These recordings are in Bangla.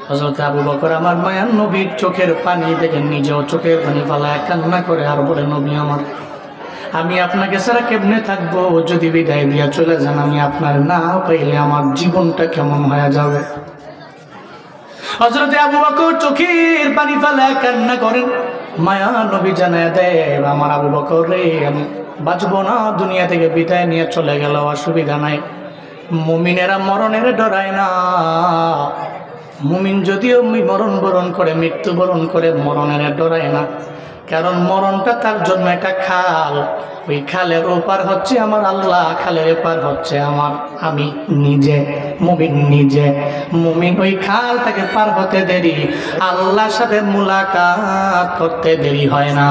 হযরত আবু বকর আমার মায়ার নবীর চোখের পানি দেখে নিজেও চোখের পানি ফালায় কান্না করে আর বলে, নবী আমার, আমি আপনাকে ছাড়া কেমনে থাকবো? যদি বিদায় দিয়া চলে যান, আমি আপনার না পাইলে আমার জীবনটা কেমন হয়ে যাবে। হযরত আবু বকর চোখের পানি ফালায় কান্না করেন। মায়া নবী জানায় দেয়, আমার আবু বকর রে, আমি বাঁচবো না, দুনিয়া থেকে বিদায় নিয়ে চলে গেল, অসুবিধা নাই। মুমিনেরা মরণের ডরায় না। মুমিন যদিও মরণ বরণ করে, মৃত্যুবরণ করে, মরণের ডরায় না। কারণ মরণটা তার জন্য একটা খাল, ওই খালের ওপার হচ্ছে আমার আল্লাহ, খালের এপার হচ্ছে আমি নিজে। মুমিন নিজে, মুমিন ওই খাল তাকে পার হতে দেরি, আল্লাহর সাথে মুলাকাত করতে দেরি হয় না।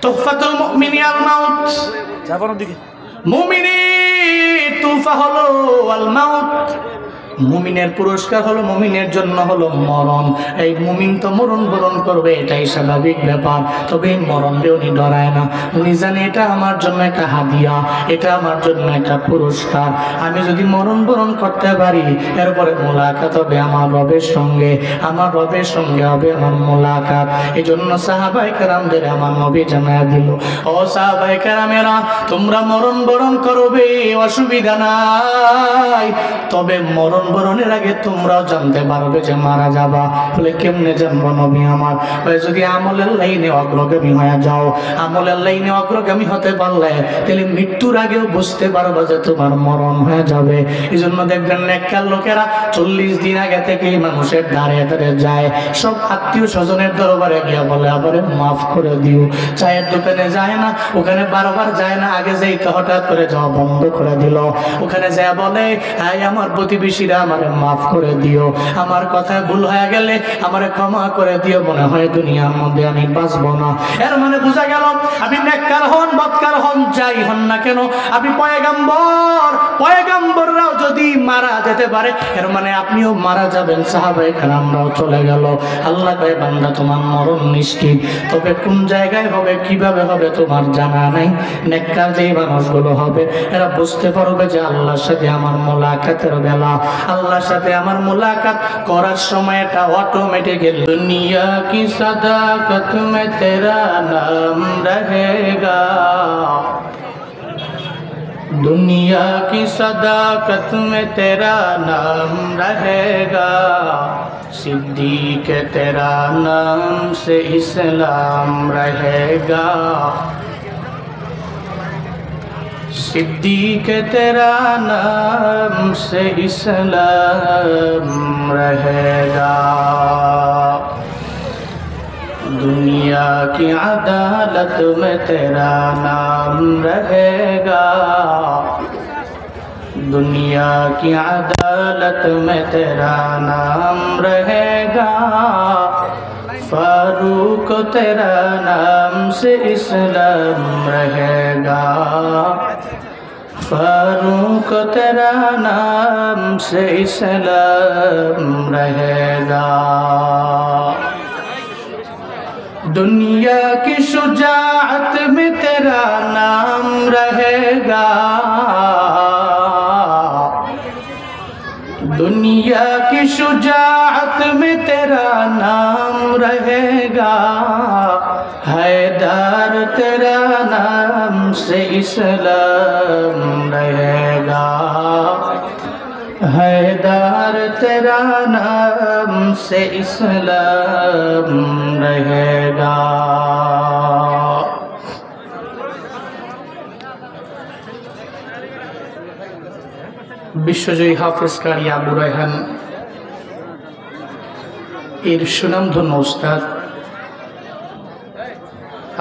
তুহফাতুল মুমিনিল মাউত, যাবার দিকে মুমিনের তুফা হলো আল মাউত। মুমিনের পুরস্কার হলো, মুমিনের জন্য হলো মরণ। এই মুমিন তো মরণ বরণ করবে, এটাই স্বাভাবিক ব্যাপার। তবে এই মরণকে উনি ডরায় না। উনি জানে এটা আমার জন্য একটা হাদিয়া, এটা আমার জন্য একটা পুরস্কার। আমি যদি মরণ বরণ করতে পারি, এরপরে মোলাকাত হবে আমার রবের সঙ্গে, আমার রবের সঙ্গে হবে আমার মোলাকাত। এই জন্য সাহাবায়ে কেরামদের আমার নবী জানায়া দিল, ও সাহাবায়ে কেরামেরা, তোমরা মরণ বরণ করবে, অসুবিধা নাই, তবে মরণ বরণের আগে তোমরাও জানতে পারবে যে মারা যাবা। বলে কেমনে জানবো নবী আমার? যদি আমলের লাইনে অগ্রগামী হয়ে যাও, আমলের লাইনে অগ্রগামী হতে পারলে তাহলে মৃত্যুর আগেও বুঝতে পারবে যে তোমার মরণ হয়ে যাবে। এই জন্য দেখবেন নেককার লোকেরা 40 দিন আগে থেকেই মানুষের দ্বারে দ্বারে যায়, সব আত্মীয় স্বজনের দরবারে গিয়া বলে, আবারে মাফ করে দিও। চায়ের দোকানে যায় না, ওখানে বারবার যায় না, আগে যেই তো হঠাৎ করে যাওয়া বন্ধ করে দিল। ওখানে যায় বলে, হাই আমার প্রতিবেশীরা, আমারে মাফ করে দিও, আমার কথায় ভুল হয়ে গেলে আমারে ক্ষমা করে দিও, মনে হয় দুনিয়ার মধ্যে আমি বাঁচবো না। এর মানে বোঝা গেল, আপনি নেককার হন, বদকার হন, যাই হন না কেন, আপনি পয়গাম্বর, পয়গাম্বররাও যদি মারা যেতে পারে, এর মানে আপনিও মারা যাবেন। সাহাবায়ে কেরামরাও চলে গেল। আল্লাহ কয়, বান্দা তোমার মরণ নিশ্চিত, তবে কোন জায়গায় হবে, কিভাবে হবে তোমার জানা নাই। নেককার যেই মানুষগুলো হবে, এরা বুঝতে পারবে যে আল্লাহর সাথে আমার মোলাকাতের বেলা, আল্লাহর সাথে আমার মুলাকাত করার সময় এটা অটোমেটিক। দুনিয়া কি সাদাকত মে তেরা নাম রহেগা, दुनिया की सदाकत में तेरा नाम रहेगा, सिद्दीक तेरा नाम से इस्लाम रहेगा, सिद्दीक तेरा नाम से इस्लाम रहेगा, दुनिया की अदालत में तेरा नाम रहेगा, दुनिया की अदालत में तेरा नाम रहेगा, फारूक तेरा नाम से इस्लाम रहेगा, फारूक तेरा नाम से इस्लाम रहेगा, दुनिया की शुजाअत में तेरा नाम रहेगा, दुनिया की शुजाअत में तेरा नाम रहेगा, हैदर तेरा नाम से इस्लाम रहेगा, हैदर तेरा नाम से इस्लाम रहेगा। বিশ্বজয়ী হাফেজ কারি আবু রায়হান এর সুনামধন্য উস্তাদ,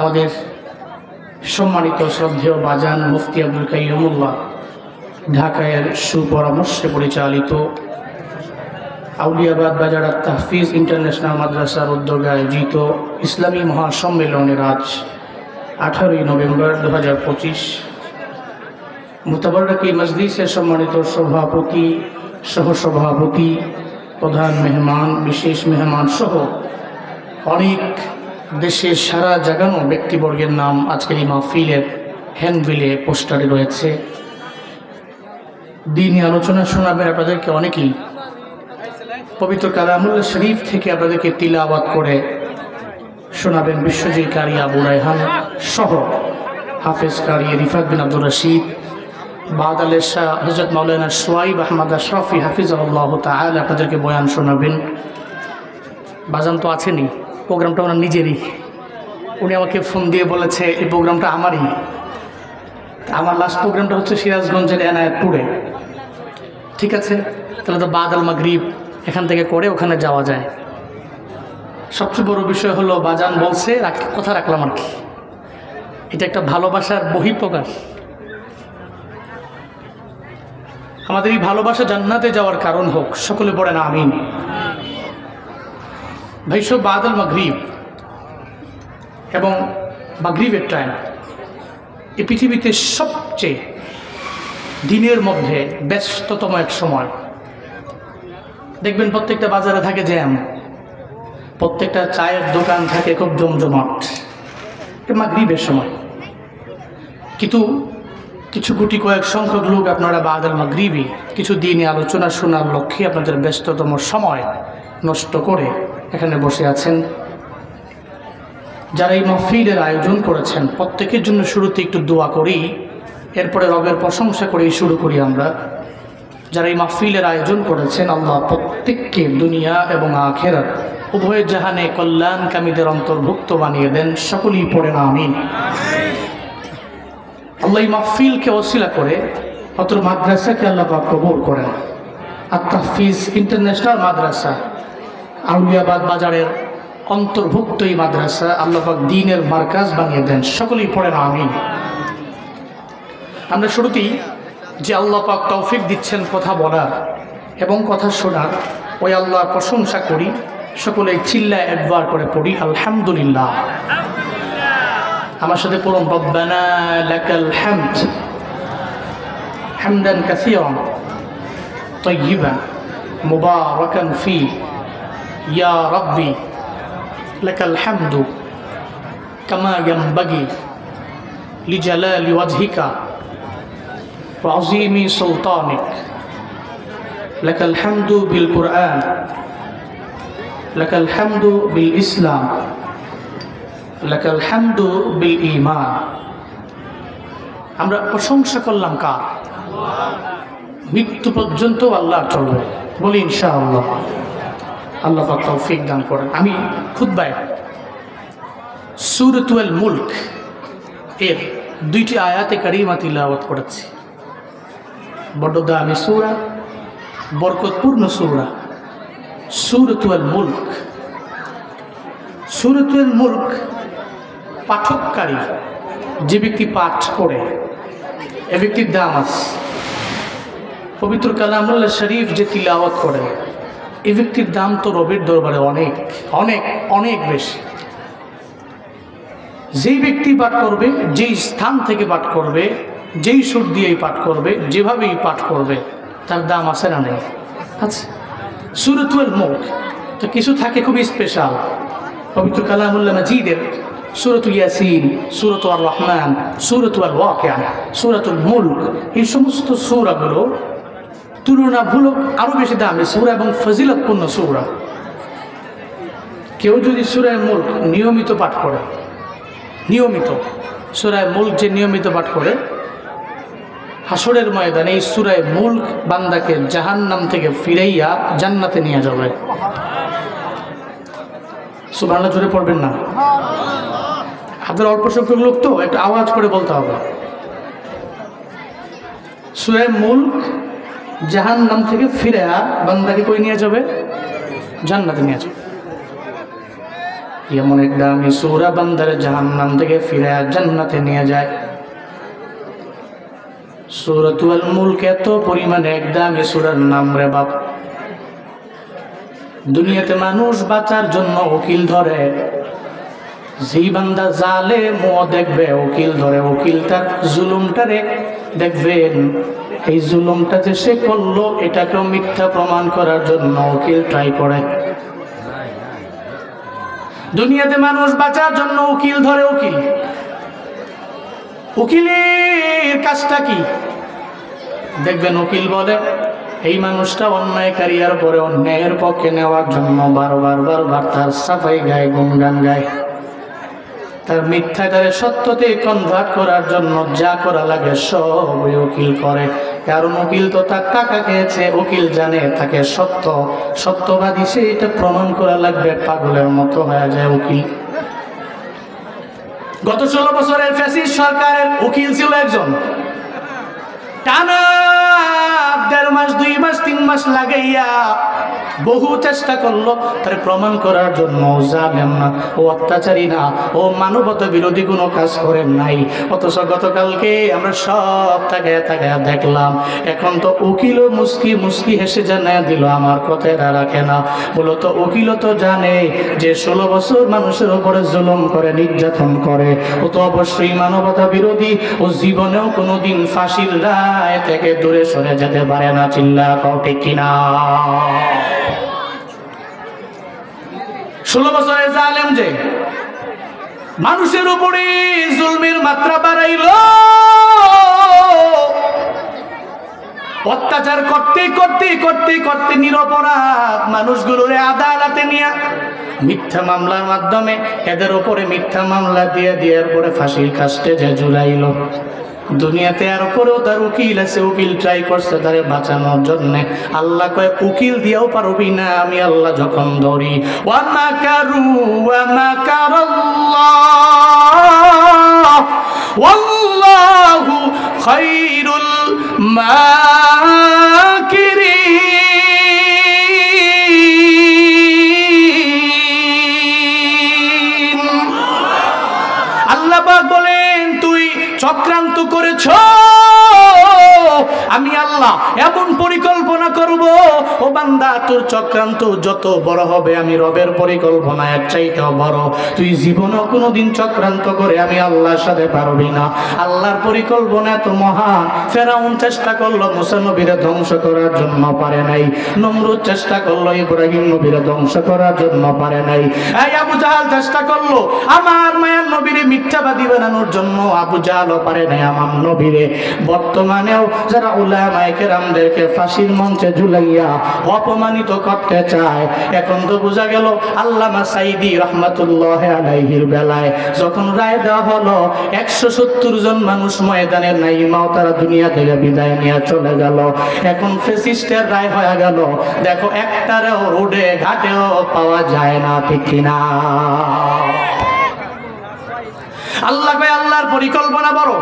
আমাদের সম্মানিত শ্রদ্ধেয় বাজান মুফতি আব্দুল কাইয়ুমুল্লাহ ঢাকায়ের সুপরামর্শে পরিচালিত আউলিয়াবাদ বাজার তাহফিজ ইন্টারন্যাশনাল মাদ্রাসার উদ্যোগে আয়োজিত ইসলামী মহাসম্মেলনের আজ 18ই নভেম্বর 2025 মুতাবাররকি মজলিসের সম্মানিত সভাপতি, সহসভাপতি, প্রধান মেহমান, বিশেষ মেহমান সহ অনেক দেশের সারা জাগানো ব্যক্তিবর্গের নাম আজকের এই মাহফিলের হ্যান্ডবিলে পোস্টারে রয়েছে। দিনই আলোচনা শোনাবেন আপনাদেরকে অনেকেই, পবিত্র কালামুল্লাহ শরীফ থেকে আপনাদেরকে তিলাওয়াত করে শোনাবেন বিশ্বজয়ী কারি আবু রায়হান সহ হাফেজ কারি রিফাত বিন আব্দুর রশিদ, বাদ আল শাহ হযরত মাওলানা সোয়াইব আহমদ আশরাফি হাফিজাহুল্লাহ তাআলা আপনাদেরকে বয়ান শোনাবেন। বাজান তো আছেনই, প্রোগ্রামটা ওনার নিজেরই। উনি আমাকে ফোন দিয়ে বলেছে এই প্রোগ্রামটা আমারই। আমার লাস্ট প্রোগ্রামটা হচ্ছে সিরাজগঞ্জের এনায়েতপুরে। ঠিক আছে, তাহলে তো বাদ আল মাগরিব এখান থেকে করে ওখানে যাওয়া যায়। সবচেয়ে বড় বিষয় হলো বাজান বলছে, কথা রাখলাম আর কি। এটা একটা ভালোবাসার বহিঃপ্রকাশ। আমাদের এই ভালোবাসা জান্নাতে যাওয়ার কারণ হোক, সকলে পড়েন আমিন। ভাইস বাদ আল মাগরিব এবং মাগরিবের টাইম এই পৃথিবীতে সবচেয়ে দিনের মধ্যে ব্যস্ততম এক সময়। দেখবেন প্রত্যেকটা বাজারে থাকে জ্যাম, প্রত্যেকটা চায়ের দোকান থাকে খুব জমজমাট মাগরিবের সময়। কিন্তু কিছু গুটি কয়েক সংখ্যক লোক আপনারা বাদ আল মাগরিবি কিছু দিনই আলোচনা শোনার লক্ষ্যে আপনাদের ব্যস্ততম সময় নষ্ট করে এখানে বসে আছেন। যারা এই মাহফিলের আয়োজন করেছেন প্রত্যেকের জন্য শুরুতে একটু দোয়া করি, এরপরে রবের প্রশংসা করেই শুরু করি আমরা। যারা এই মাহফিলের আয়োজন করেছেন আল্লাহ প্রত্যেককে দুনিয়া এবং আখিরাত উভয় জাহানে কল্যাণকামীদের অন্তর্ভুক্ত বানিয়ে দেন। সকলেই পড়েন আমিন। আল্লাহ এই মাহফিলকে ওসিলা করে অত্র মাদ্রাসাকে আল্লাহ পাক কবুল করেন। আত-তাহফিজ ইন্টারন্যাশনাল মাদ্রাসা আউলিয়াবাদ বাজারের অন্তর্ভুক্ত এই মাদ্রাসা আল্লাহ পাক দ্বীনের মার্কাজ বানিয়ে দেন। সকলেই পড়েন আমিন। আমরা শুরুতেই যে আল্লাহ পাক তৌফিক দিচ্ছেন কথা বলার এবং কথা শোনার, ওই আল্লাহর প্রশংসা করি। সকলে চিল্লায় একবার করে পড়ি আলহামদুলিল্লাহ। আমার সাথে পড়ুন রব্বানা লাকাল হামদ হামদান কাসীরান তাইয়িবান মুবারাকান ফি ইয়া রাব্বি লাকাল হামদু কামা ইয়ানবাগি লিজালালি ওয়াজহিকা ওয়া আযীমি সুলতানিক লাকাল হামদু বিল কুরআন লাকাল হামদু বিল ইসলাম লাকাল হামদু বিল ঈমান। আমরা প্রশংসা করলাম কার? মৃত্যু পর্যন্ত আল্লাহ চলবে, বলি ইনশাআল্লাহ। আল্লাহ পাক তৌফিক দান করেন। আমি খুতবায় সূরাতুল মুলক এর 2টি আয়াতে কারিমা তিলাওয়াত করেছি। বড় দামি সূরা, বরকতপূর্ণ সূরা সূরাতুল মুলক। সূরাতুল মুলক পাঠককারী যে ব্যক্তি পাঠ করে এ ব্যক্তির দাম আছে। পবিত্র কালামুল্লাহ শরীফ যে তিলাওয়াত করে এ ব্যক্তির দাম তো রবের দরবারে অনেক অনেক অনেক বেশি। যেই ব্যক্তি পাঠ করবে, যেই স্থান থেকে পাঠ করবে, যেই সুর দিয়েই পাঠ করবে, যেভাবেই পাঠ করবে, তার দাম আছে না নেই? আচ্ছা, সূরাতুল মুলক তো কিছু থাকে খুবই স্পেশাল। পবিত্র কালামুল্লাহ মাজিদের সূরাতুল ইয়াসিন, সূরাতুর রহমান, সূরাতুল ওয়াকিয়া, সূরাতুল মুলক, এই সমস্ত সূরাগুলো তুলনামূলক আরও বেশি দামি সূরা এবং ফজিলতপূর্ণ সূরা। কেউ যদি সূরা মুলক নিয়মিত পাঠ করে, নিয়মিত সূরা মুলক যে নিয়মিত পাঠ করে, হাসরের ময়দানে এই সূরা মুলক বান্দাকে জাহান্নাম থেকে ফিরাইয়া জান্নাতে নিয়ে যাবে। সুবহানাল্লাহ জোরে পড়বেন না? আপনার অল্প সংখ্যক লোক তো একটা আওয়াজ করে বলতে হবে। সূরা মুলক জাহান্নাম থেকে ফিরাইয়া বান্দাকে কই নিয়ে যাবে? জান্নাতে নিয়ে যাবে। এমন এক দামি সূরা বান্দারে জাহান্নাম থেকে ফিরাইয়া জান্নাতে নিয়ে যায়। সূরাতুল মুলক এত পরিমাণে এক দামি সূরার নাম রে বাপ। দুনিয়াতে মানুষ বাঁচার জন্য উকিল ধরে, যেই বান্দা জালেম ও দেখবে উকিল ধরে, উকিল তার জুলুমটারে দেখবেন এই জুলুমটা যে সে করলো এটাকেও মিথ্যা প্রমাণ করার জন্য উকিল ট্রাই করে। দুনিয়াতে মানুষ বাঁচার জন্য উকিল ধরে, উকিল উকিলের কাজটা কি দেখবেন? উকিল বলে এই মানুষটা অন্যায়কারী আর পরে অন্যায়ের পক্ষে নেওয়ার জন্য বারবার তার সাফাই গায়, গুণগান গায়। তার মিথ্যাটারে সত্যতে কনভার্ট করার জন্য যা করা লাগে সব ওই উকিল করে। কারণ উকিল তো তার টাকা খেয়েছে, উকিল জানে তাকে সত্যবাদী, সে এটা প্রমাণ করা লাগবে, পাগলের মতো হয়ে যায় উকিল। গত 16 বছরের ফ্যাসিস্ট সরকারের উকিল ছিল একজন, টানা 1.5 মাস 2 মাস 3 মাস লাগাইয়া বহু চেষ্টা করলো তার প্রমাণ করার জন্য। জানেন না ও অত্যাচারী না, ও মানবতা বিরোধী কোনো কাজ করেন নাই। অথচ গতকালকে আমরা সব তাকায় দেখলাম, এখন তো উকিলও মুস্কি হেসে জানায় দিল আমার কথাটা রাখে না। মূলত উকিলও তো জানে যে 16 বছর মানুষের উপরে জুলুম করে, নির্যাতন করে, ও তো অবশ্যই মানবতা বিরোধী, ও জীবনেও কোনোদিন ফাঁসির রায় থেকে দূরে সরে যেতে পারে না। চিল্লা কও ঠিক কিনা? 16 বছরের জালেম যে মানুষের উপরে জুলমের মাত্রা বাড়াইল, অত্যাচার করতে নিরপরাধ মানুষগুলোরে আদালতে নিয়ে মিথ্যা মামলার মাধ্যমে এদের উপরে মিথ্যা মামলা দিয়ে এরপরে ফাঁসির কাস্টে যে ঝুলাইল। দুনিয়াতে আর পরেও তার উকিল আছে, উকিল ট্রাই করছে তারে বাঁচানোর জন্য। আল্লাহ কয় উকিল দিয়েও পারবি না, আমি আল্লাহ যখন ধরি। ওয়া মাকারু ওয়া মাকারাল্লাহ ওয়াল্লাহু খায়রুল মাকিরিন। আল্লাহ পাক বলেন তুই চক্রান্ত করেছ, আমি আল্লাহ এমন পরিকল্পনা করব, ও বান্দা তোর চক্রান্ত যত বড় হবে আমি রবের পরিকল্পনা এর চাইতেও বড়। তুই জীবনও কোনোদিন চক্রান্ত করে আমি আল্লাহর সাথে পারবি না। আল্লাহর পরিকল্পনা এত মহান। ফেরাউন চেষ্টা করলো মুসা নবীরে ধ্বংস করার জন্য, পারে নাই। নমরুদ চেষ্টা করলো ইব্রাহিম নবীরে ধ্বংস করার জন্য, পারে নাই। এই আবু জাহাল চেষ্টা করলো আমার মায়ের নবীরে মিথ্যাবাদী বানানোর জন্য, আবু জাহালও পারে নাই আমার নবীরে। বর্তমানেও যারা উলামায়ে কেরামদেরকে ফাঁসির মঞ্চে ঝুলাইয়া অপমানিত করতে চায়, এখন তো বোঝা গেল আল্লামা সাঈদী রাহমাতুল্লাহ আলাইহির বেলায় যখন রায় দেওয়া হলো 170 জন মানুষ ময়দানে নাইমাও তারা দুনিয়া থেকে বিদায় নিয়ে চলে গেল। এখন ফ্যাসিস্টের রায় হয়ে গেল, দেখো একটারেও রোডে ঘাটেও পাওয়া যায় না, ঠিক কিনা? আল্লাহ কয় আল্লাহর পরিকল্পনা বড়,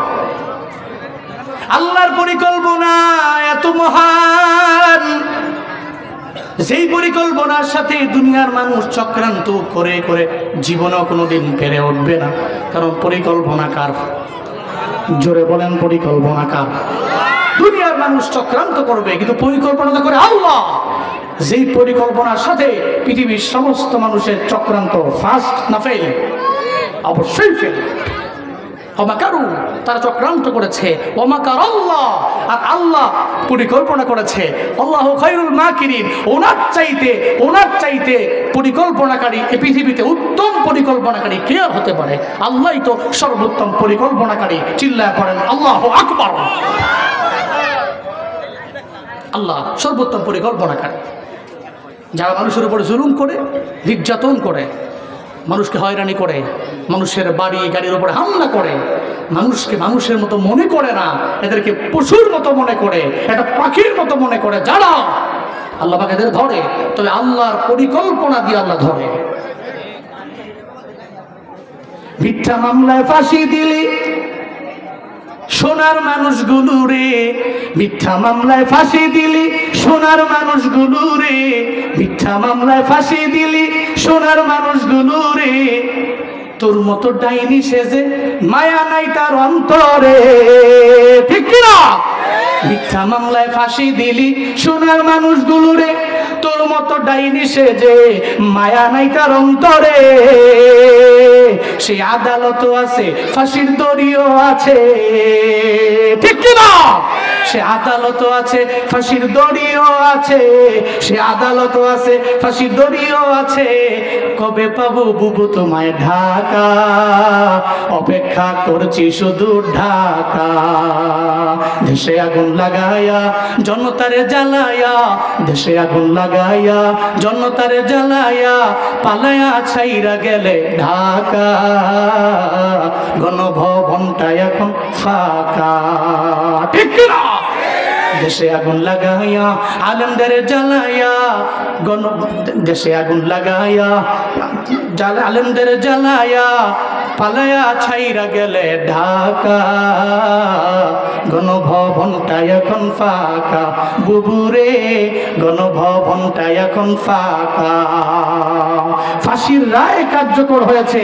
আল্লাহর পরিকল্পনা এত মহান, যেই পরিকল্পনার সাথে দুনিয়ার মানুষ চক্রান্ত করে জীবনেও কোনোদিন পেরে উঠবে না। কারণ পরিকল্পনা কার? জোরে বলেন, পরিকল্পনা কার? দুনিয়ার মানুষ চক্রান্ত করবে কিন্তু পরিকল্পনা তো করে আল্লাহ। যেই পরিকল্পনার সাথে পৃথিবীর সমস্ত মানুষের চক্রান্ত ফার্স্ট না ফেল? অবশ্যই ফেল। ওমাকারু, তারা চক্রান্ত করেছে, ওমাকার আল্লাহ, আর আল্লাহ পরিকল্পনা করেছে। আল্লাহু খায়রুল মাকিরিন, ওনার চাইতে পরিকল্পনাকারী এই পৃথিবীতে উত্তম পরিকল্পনাকারী কে আর হতে পারে? আল্লাহই তো সর্বোত্তম পরিকল্পনাকারী। চিল্লায় পড়েন আল্লাহু আকবার। আল্লাহ সর্বোত্তম পরিকল্পনাকারী। যারা মানুষের উপর জুলুম করে, নির্যাতন করে, মানুষকে হয়রানি করে, মানুষের বাড়ি গাড়ির উপরে হামলা করে, মানুষকে মানুষের মতো মনে করে না, এদেরকে পশুর মতো মনে করে, একটা পাখির মতো মনে করে, যারা আল্লাহ পাক এদের ধরে, তবে আল্লাহর পরিকল্পনা দিয়ে আল্লাহ ধরে। মিথ্যা মামলায় ফাঁসি দিলি সোনার মানুষগুলো রে, মিথ্যা মামলায় ফাঁসি দিলি সোনার মানুষগুলো রে, মিথ্যা মামলায় ফাঁসি দিলি সোনার মানুষগুলো রে। তোর মতো ডাইনি সেজে মায়া নাই তার অন্তরে, ঠিক কিনা? মিথ্যা মামলায় ফাঁসি দিলি সোনার মানুষগুলো রে, তোর মতো ডাইনি সেজে মায়া নাই তার অন্তরে। সেই আদালতও আছে, ফাঁসির দড়িও আছে, ঠিক কিনা? সে আদালতও আছে, ফাঁসির দড়িও আছে, সে আদালতও আছে, ফাঁসির দড়িও আছে। কবে পাবো বুবু তোমায় ঢাকা, অপেক্ষা করছি শুধু ঢাকা। দেশে আগুন লাগায়া জনতারে জ্বালায়া, দেশে আগুন লাগায়া জনতারে জ্বালায়া, পালায়া ছাইরা গেলে ঢাকা, গণভবনটা এখন ফাঁকা। ঠিক না? দেশে আগুন লাগাইয়া আলেমদের জ্বালাইয়া, দেশে আগুন লাগাইয়া আলেমদের জ্বালাইয়া, পালায়া ছাইরা গেলে ঢাকা, গণভবনটা এখন ফাঁকা। বুবুরে গণভবনটা এখন ফাঁকা। ফাঁসির রায় কার্যকর হয়েছে,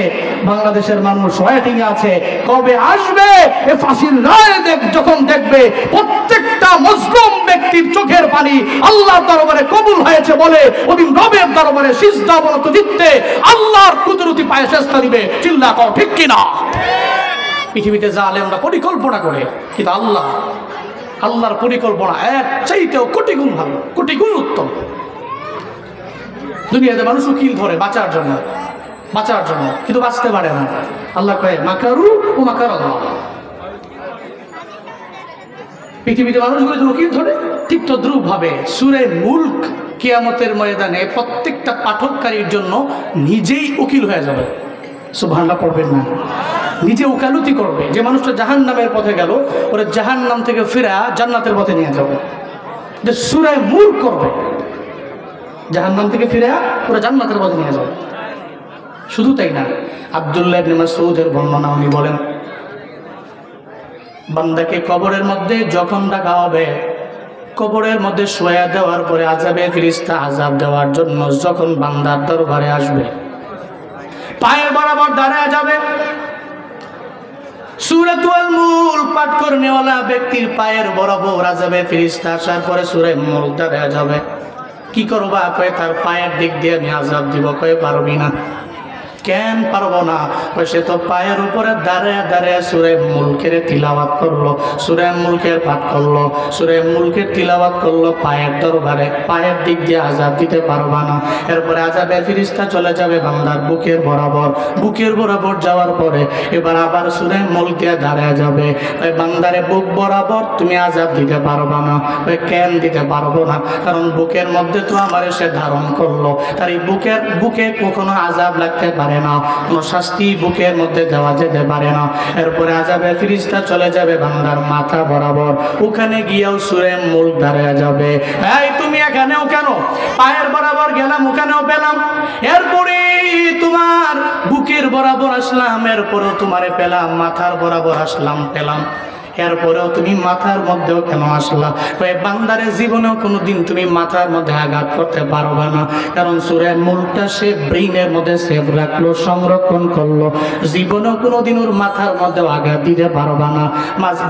বাংলাদেশের মানুষ ওয়েটিং আছে কবে আসবে এ ফাঁসির রায়। যখন দেখবে প্রত্যেকটা মুসলিম ব্যক্তির চোখের পানি আল্লাহর দরবারে কবুল হয়েছে বলে ওদিন রবের দরবারে সিজদা অবনত দিতে আল্লাহর কুদরতি পায়ে সেজদা দিবে। চিল্লা কও ঠিক কিনা? পৃথিবীতে জালেমরা পরিকল্পনা করে, কিন্তু আল্লাহর পরিকল্পনা এর চাইতেও কোটি গুণ ভালো, কোটি গুণ উত্তম। দুনিয়াতে মানুষ উকিল ধরে বাঁচার জন্য, কিন্তু বাঁচতে পারে না। আল্লাহ কয় মাকারু ও মাকার আল্লাহ। পৃথিবীতে মানুষগুলো উকিল ধরে ঠিক তদ্রুপ ভাবে সূরা মুলক কিয়ামতের ময়দানে প্রত্যেকটা পাঠককারীর জন্য নিজেই উকিল হয়ে যাবে। সুবহানাল্লাহ পড়বেন না? নিজে উকালতি করবে। যে মানুষটা জাহান্নামের পথে গেল, ওরা জাহান্নাম থেকে ফিরে জান্নাতের পথে নিয়ে যাবে। যে সূরা মুলক করবে, জাহান্নাম থেকে ফিরে ওরা জান্নাতের পথে নিয়ে যাবে। শুধু তাই না, আব্দুল্লাহ ইবনে মাসউদের বর্ণনা উনি বলেন, বান্দাকে কবরের মধ্যে যখন রাখা হবে, কবরের মধ্যে শোয়া দেওয়ার পরে আযাবে ফেরেশতা আযাব দেওয়ার জন্য যখন বান্দার দরবারে আসবে, পায়ের বরাবর দাঁড়ায় যাবে। সূরাতুল মুলক পাঠ করনেওয়ালা ব্যক্তির পায়ের বরাবর আযাবে ফেরেশতা আসার পরে সূরা মুলক দাঁড়ায় যাবে। কি করবা? কয় তার পায়ের দিক দিয়ে আমি আযাব দিব। কয় পারবি না। কেন পারবো না? সে তো পায়ের উপরে দাঁড়ায় দাঁড়ায় সূরা মুলকের তিলাওয়াত করলো, সূরা মুলকের পাঠ করলো, সূরা মুলকের তিলাওয়াত করলো পায়ের দরবারে, পায়ের দিক দিয়ে আযাব দিতে পারবা না। এরপরে আযাবের ফেরেশতা চলে যাবে বান্দার বুকের বরাবর, বুকের বরাবর যাওয়ার পরে এবার আবার সূরা মুলক দিয়ে দাঁড়ায় যাবে। ওই বান্দারে বুক বরাবর তুমি আযাব দিতে পারবা না। ওই কেন দিতে পারবো না? কারণ বুকের মধ্যে তো আমার সে ধারণ করলো, তার এই বুকে কখনো আযাব লাগতে পারে না, কোনো শাস্তি বুকের মধ্যে দেওয়া যেতে পারে না। এরপরে আযাবের ফেরেশতা চলে যাবে বান্দার মাথা বরাবর, ওখানে গিয়েও সূরা মুলক দাঁড়ায় যাবে। এই তুমি এখানেও কেন? পায়ের বরাবর গেলাম, ওখানেও পেলাম, এরপরে তোমার বুকের বরাবর আসলাম, এরপরেও তোমারে পেলাম, মাথার বরাবর আসলাম পেলাম, এরপরেও তুমি মাথার মধ্যেও কেন আসলা? ওই বান্দারের জীবনেও কোনোদিন তুমি মাথার মধ্যে আঘাত করতে পারবে না, কারণ সূরা মুলকটা সে ব্রেইনের মধ্যে সেভ রাখলো, সংরক্ষণ করলো, জীবনেও কোনোদিন ওর মাথার মধ্যে আঘাত দিতে পারবে না।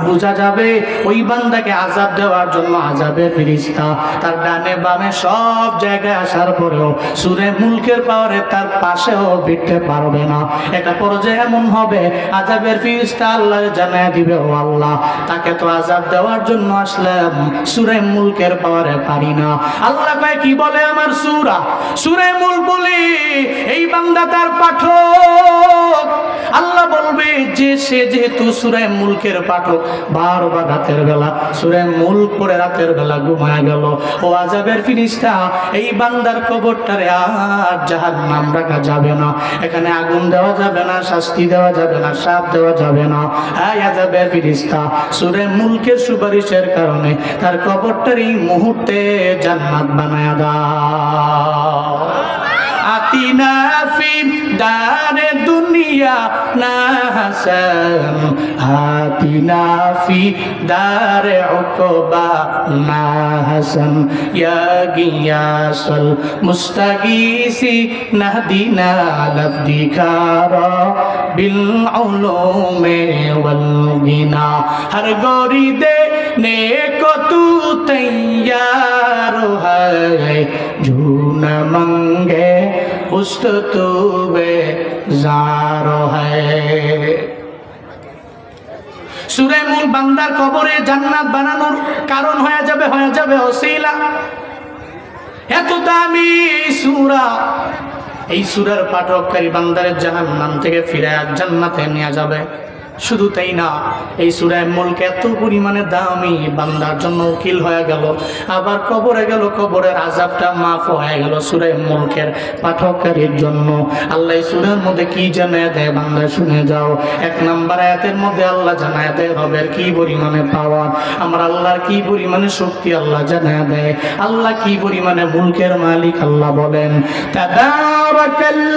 বোঝা যাবে ওই বান্দাকে আযাব দেওয়ার জন্য আযাবের ফেরেশতা তার ডানে বামে সব জায়গায় আসার পরেও সূরা মুলকের পাওয়ারে তার পাশেও ভিড়তে পারবে না। একটা পর্যায়ে এমন হবে আযাবের ফেরেশতা আল্লাহর জানায় দিবে, ও আল্লাহ, তাকে তো আযাব দেওয়ার জন্য আসলাম, সূরা মুলকের পাওয়ারে পারি না। আল্লাহ কয় কি বলে আমার সূরা মুলক বলে এই বান্দা তার পাঠক। আল্লাহ বলবে যে সে যেহেতু সূরা মুলকের পাঠক, বারবার রাতের বেলা সূরা মুলক পড়ে রাতের বেলা ঘুমায় গেল, ও আযাবের ফেরেশতা এই বান্দার কবরটারে আর জাহান্নাম রাখা যাবে না, এখানে আগুন দেওয়া যাবে না, শাস্তি দেওয়া যাবে না, শাপ দেওয়া যাবে না। আযাবের ফেরেশতা সূরা মুলকের সুপারিশের কারণে তার কবরটার এই মুহূর্তে জান্নাত বানায়া দাও। আতিনা ফি দারে দুনিয়া না হাসান, আতিনা ফি দারে উকবা না হাসান, ইয়া গিয়াসুল মুস্তাগীসি নাহদিনা লাফদিকারা বিল উলুমে ওয়াল গিনা, হর গরি দেনে কো তু তৈয়ার है जो न मंगे उस्त तू बेजार है। সূরা মুল বান্দার কবরে জান্নাত বানানোর কারণ হয়ে যাবে ওসিলা। এত দামি সূরা, এই সূরার পাঠকারী বান্দারের জাহান্নাম থেকে ফিরায় জান্নাতে নিয়ে যাবে। শুধু তাই না, এই সূরা মুলক এত পরিমাণে দামি, বান্দার জন্য উকিল হয়ে গেল। আবার কবরে গেল, কবরের আযাবটা মাফ হয়ে গেল সূরা মুলকের পাঠকারীর জন্য। আল্লাহ সূরার মধ্যে কি জানায় দেয় বান্দা শুনে যাও। 1 নম্বর আয়াতের মধ্যে আল্লাহ জানায় দেয় রবের কি পরিমাণে পাওয়ার, আমার আল্লাহর কি পরিমাণে শক্তি আল্লাহ জানায় দেয়। আল্লাহ কি পরিমাণে মুলকের মালিক আল্লাহ বলেন, তাবারাকাল্লাযী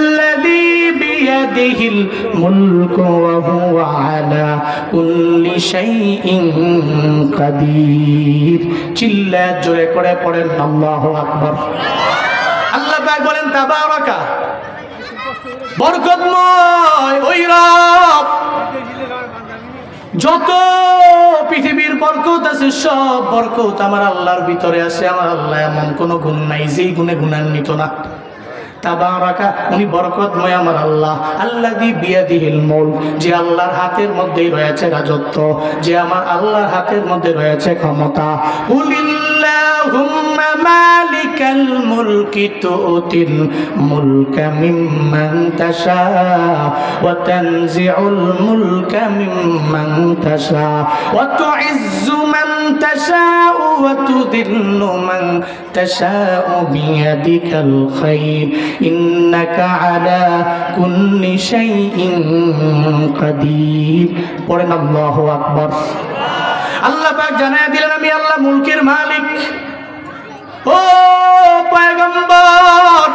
বিয়াদিহিল মুলকু ওয়া হুয়া আলা কুল্লি শাইইন কাদির। চিল্লা জোরে করে পড়েন আল্লাহু আকবার। আল্লাহ পাক বলেন তাবারাকা, বরকতময় ওই রব, যত পৃথিবীর বরকত আছে সব বরকত আমার আল্লাহর ভিতরে আছে। আমার আল্লাহ এমন কোনো গুণ নাই যেই গুণে গুণান্বিত না। তাবারাকা, উনি বরকতময় আমার আল্লাহ। আল্লাযী বিয়াদিহিল মুলক, যে আল্লাহর হাতের মধ্যেই রয়েছে রাজত্ব, যে আমার আল্লাহর হাতের মধ্যে রয়েছে ক্ষমতা। কুলিল্লাহুম্মা মালিকাল মুলকি তুতিল মুলকা মিম্মান তাশা ওয়া তানজিউল মুলকা মিম্মান তাশা ওয়া তুইজ্জু মান তাশা ওয়া তুযিল্লু মান তাশা বিয়াদিকাল খায়র ইন্নাকা আলা কুল্লি শাইইন কাদির। পড়েন আল্লাহু আকবার। আল্লাহ পাক জানায় দিলেন আমি আল্লাহ মুলকের মালিক। ও পয়গম্বর,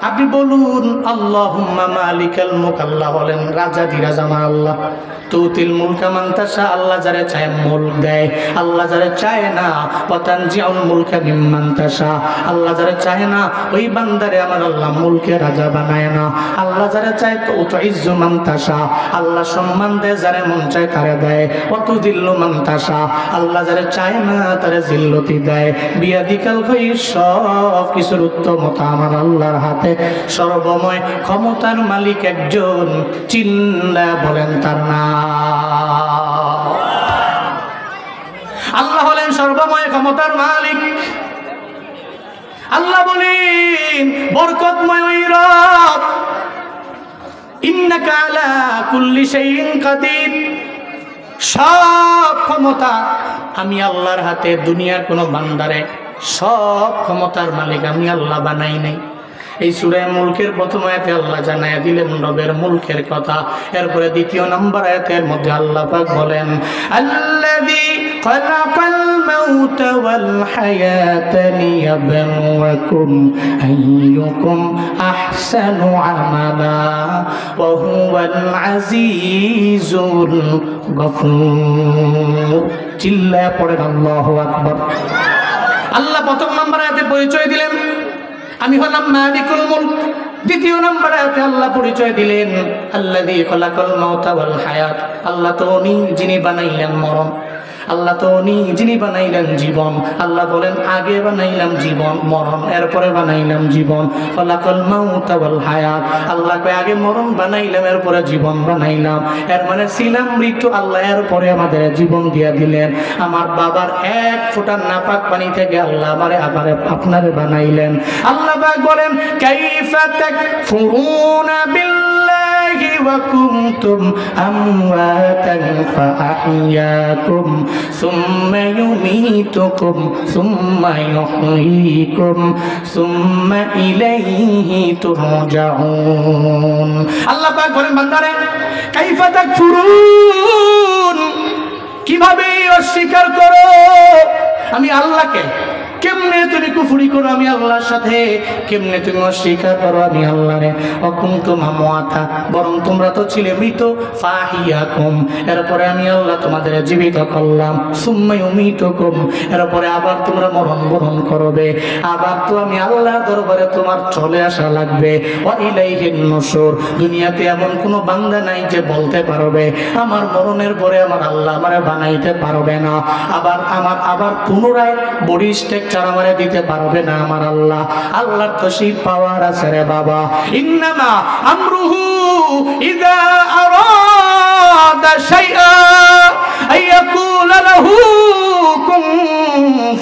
আপনি বলুন আল্লাহুম্মা মালিকাল মুলক। আল্লাহ বলেন রাজা আমার আল্লাহ। তুতিল মুলকা মান তাশা, আল্লাহ যারে চায় মুলক দেয়, আল্লাহ যারে চায় না। ওয়া তানজিউল মুলকা মিম্মান তাশা, আল্লাহ যারে চায় না ওই বান্দারে আমার আল্লাহ মুলকে রাজা বানায় না। আল্লাহ যারে চায় তো তুইজ্জু মান তাশা, আল্লাহ সম্মান দেয় যারে মন চায় তারে দেয়। ওয়া তুযিল্লু মান তাশা, আল্লাহ যারে চায় না তারে জিল্লতি দেয়। বিয়াদিকাল খায়র, সব কিছুর উত্তমতা আমার আল্লাহর হাতে। সর্বময় ক্ষমতার মালিক একজন, চিল্লা বলেন তার নাম। আল্লাহ হলেন সর্বময় ক্ষমতার মালিক। আল্লাহ বলেন বরকতময় ওই রব, ইন্নাকা আলা কুল্লি শাইইন কাদির। সব ক্ষমতা আমি আল্লাহর হাতে। দুনিয়ার কোনো বান্দারে সব ক্ষমতার মালিক আমি আল্লাহ বানাই নাই। এই সূরা মুলকের প্রথম আয়াতে আল্লাহ জানায় দিলেন রবের মুলকের কথা। এরপরে দ্বিতীয় নম্বর আয়াতের মধ্যে আল্লাহ পাক বলেন আল্লাযী খালাকাল মাউতা ওয়াল হায়াতা লিয়াবলুয়াকুম আইয়ুকুম আহসানু আমালা ওয়া হুয়াল আজিজুল গফুর। চিল্লায়ে পড়েন আল্লাহু আকবার। আল্লাহ প্রথম নম্বর আয়াতে পরিচয় দিলেন আমি হলাম মালিকুল মুলক। দ্বিতীয় নম্বর আয়াতে আল্লাহ পরিচয় দিলেন আল্লাযী খালাকাল মাউতা ওয়াল হায়াত, আল্লাহ তো উনি যিনি বানাইলেন মরণ, আল্লাহ তো উনি যিনি বানাইলেন জীবন। আল্লাহ বলেন আগে বানাইলাম জীবন মরণ, এরপরে বানাইলাম জীবন। খালাকাল মাউতা ওয়াল হায়াত, আল্লাহ কয় আগে মরণ বানাইলাম এরপরে জীবন বানাইলাম। এর মানে ছিলাম মৃত্যু, আল্লাহ এরপরে আমাদের জীবন দিয়া দিলেন। আমার বাবার এক ফোঁটা নাপাক পানি থেকে আল্লাহ আমারে আবার আপনারে বানাইলেন। আল্লাহ পাক বলেন কাইফা তাকফুরুনা বিল্লাহি ওয়া কুনতুম আমওয়াতান ফাআহইয়াকুম সুম্মা ইউমীতুকুম সুম্মা ইউহয়ীকুম সুম্মা ইলাইহি তুরজাউন। আল্লাহ পাক বলেন বান্দারে কাইফা তাকফুরুন, কিভাবে অস্বীকার করো আমি আল্লাহকে। কেমনে তুমি কুফরি করো আমি আল্লাহর সাথে, কেমনে তুমি অস্বীকার করো আমি আল্লাহরে। অকুনতুম আমওয়াতা, বরং তোমরা তো ছিলে মৃত। ফাহিয়াকুম, এরপরে আমি আল্লাহ তোমাদের জীবিত করলাম। সুম্মা ইউমীতুকুম, এরপরে আবার তোমরা মরণ বরণ করবে। আবার তো আমি আল্লাহর দরবারে তোমার চলে আসা লাগবে। ওয়া ইলাইহিন নুশুর, দুনিয়াতে এমন কোনো বান্দা নাই যে বলতে পারবে আমার মরণের পরে আমার আল্লাহ আমারে বানাইতে পারবে না। আবার পুনরায় বডি স্ট্রাকচার আমারে দিতে পারবে না আমার আল্লাহ। আল্লাহর তো সেই পাওয়ার আছে রে বাবা। ইন্নামা আমরুহু ইযা আরাদা আরাদা শাইআ আইয়াকুলা লাহু কুন